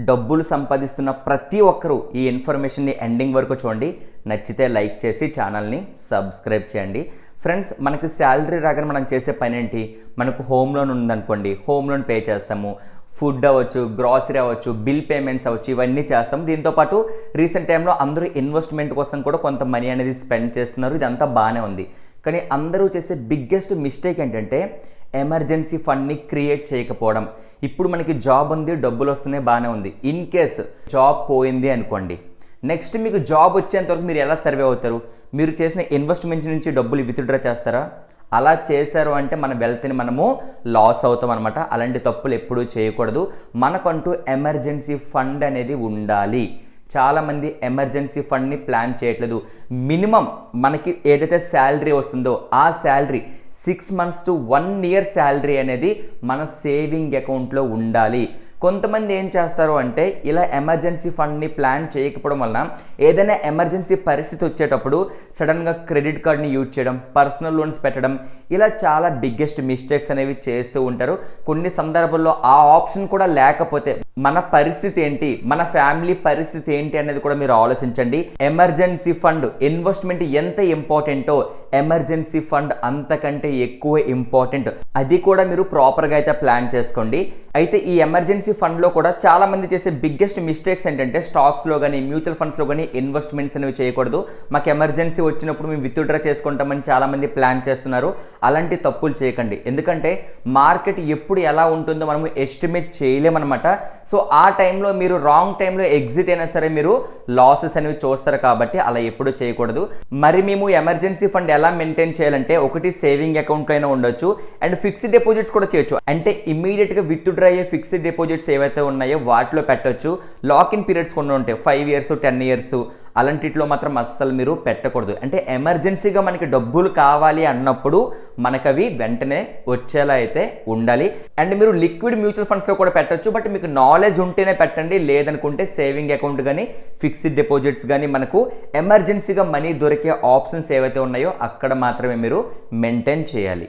డబ్బులు సంపాదిస్తున్న ప్రతి ఒక్కరూ ఈ ఇన్ఫర్మేషన్ని ఎండింగ్ వరకు చూడండి. నచ్చితే లైక్ చేసి ఛానల్ని సబ్స్క్రైబ్ చేయండి. ఫ్రెండ్స్, మనకి శాలరీ రాగానే మనం చేసే పని ఏంటి? మనకు హోమ్ లోన్ ఉందనుకోండి, హోమ్ లోన్ పే చేస్తాము. ఫుడ్ అవ్వచ్చు, గ్రాసరీ అవ్వచ్చు, బిల్ పేమెంట్స్ అవ్వచ్చు, ఇవన్నీ చేస్తాము. దీంతోపాటు రీసెంట్ టైంలో అందరూ ఇన్వెస్ట్మెంట్ కోసం కూడా కొంత మనీ అనేది స్పెండ్ చేస్తున్నారు. ఇదంతా బాగానే ఉంది. కానీ అందరూ చేసే బిగ్గెస్ట్ మిస్టేక్ ఏంటంటే ఎమర్జెన్సీ ఫండ్ని క్రియేట్ చేయకపోవడం. ఇప్పుడు మనకి జాబ్ ఉంది, డబ్బులు వస్తున్నాయి, బాగానే ఉంది. ఇన్ కేస్ జాబ్ పోయింది అనుకోండి, నెక్స్ట్ మీకు జాబ్ వచ్చేంతవరకు మీరు ఎలా సర్వే అవుతారు? మీరు చేసిన ఇన్వెస్ట్మెంట్ నుంచి డబ్బులు విత్డ్రా చేస్తారా? అలా చేశారు అంటే మన వెల్త్ని మనము లాస్ అవుతాం అనమాట. అలాంటి తప్పులు ఎప్పుడూ చేయకూడదు. మనకంటూ ఎమర్జెన్సీ ఫండ్ అనేది ఉండాలి. చాలామంది ఎమర్జెన్సీ ఫండ్ని ప్లాన్ చేయట్లేదు. మినిమం మనకి ఏదైతే శాలరీ వస్తుందో ఆ salary 6 months to 1 year salary అనేది మన సేవింగ్ అకౌంట్లో ఉండాలి. కొంతమంది ఏం చేస్తారు అంటే ఇలా ఎమర్జెన్సీ ఫండ్ని ప్లాన్ చేయకపోవడం వలన ఏదైనా ఎమర్జెన్సీ పరిస్థితి వచ్చేటప్పుడు సడన్గా క్రెడిట్ కార్డ్ని యూజ్ చేయడం, పర్సనల్ లోన్స్ పెట్టడం, ఇలా చాలా బిగ్గెస్ట్ మిస్టేక్స్ అనేవి చేస్తూ ఉంటారు. కొన్ని సందర్భాల్లో ఆ ఆప్షన్ కూడా లేకపోతే మన పరిస్థితి ఏంటి, మన ఫ్యామిలీ పరిస్థితి ఏంటి అనేది కూడా మీరు ఆలోచించండి. ఎమర్జెన్సీ ఫండ్ ఇన్వెస్ట్మెంట్ ఎంత ఇంపార్టెంటో ఎమర్జెన్సీ ఫండ్ అంతకంటే ఎక్కువ ఇంపార్టెంట్. అది కూడా మీరు ప్రాపర్గా అయితే ప్లాన్ చేసుకోండి. అయితే ఈ ఎమర్జెన్సీ ఫండ్లో కూడా చాలా మంది చేసే బిగ్గెస్ట్ మిస్టేక్స్ ఏంటంటే స్టాక్స్లో కానీ మ్యూచువల్ ఫండ్స్లో కానీ ఇన్వెస్ట్మెంట్స్ అనేవి చేయకూడదు. మాకు ఎమర్జెన్సీ వచ్చినప్పుడు మేము విత్డ్రా చేసుకుంటామని చాలామంది ప్లాన్ చేస్తున్నారు. అలాంటి తప్పులు చేయకండి. ఎందుకంటే మార్కెట్ ఎప్పుడు ఎలా ఉంటుందో మనం ఎస్టిమేట్ చేయలేమన్నమాట. సో ఆ టైంలో మీరు రాంగ్ టైంలో ఎగ్జిట్ అయినా సరే మీరు లాసెస్ అనేవి చూస్తారు. కాబట్టి అలా ఎప్పుడు చేయకూడదు. మరి మేము ఎమర్జెన్సీ ఫండ్ ఎలా మెయింటైన్ చేయాలంటే, ఒకటి సేవింగ్ అకౌంట్లో అయినా ఉండొచ్చు అండ్ ఫిక్స్డ్ డిపాజిట్స్ కూడా చేయొచ్చు. అంటే ఇమ్మీడియట్గా విత్డ్రా అయ్యే ఫిక్స్డ్ డిపాజిట్స్ ఏవైతే ఉన్నాయో వాటిలో పెట్టొచ్చు. లాక్ ఇన్ పీరియడ్స్ కొన్ని ఉంటాయి, 5 years 10 years. అలాంటిట్లో మాత్రం అస్సలు మీరు పెట్టకూడదు. అంటే ఎమర్జెన్సీగా మనకి డబ్బులు కావాలి అన్నప్పుడు మనకు అవి వెంటనే వచ్చేలా అయితే ఉండాలి. అండ్ మీరు లిక్విడ్ మ్యూచువల్ ఫండ్స్లో కూడా పెట్టొచ్చు. బట్ మీకు నాలెడ్జ్ ఉంటేనే పెట్టండి. లేదనుకుంటే సేవింగ్ అకౌంట్ కానీ ఫిక్స్డ్ డిపాజిట్స్ కానీ మనకు ఎమర్జెన్సీగా మనీ దొరికే ఆప్షన్స్ ఏవైతే ఉన్నాయో అక్కడ మాత్రమే మీరు మెయింటైన్ చేయాలి.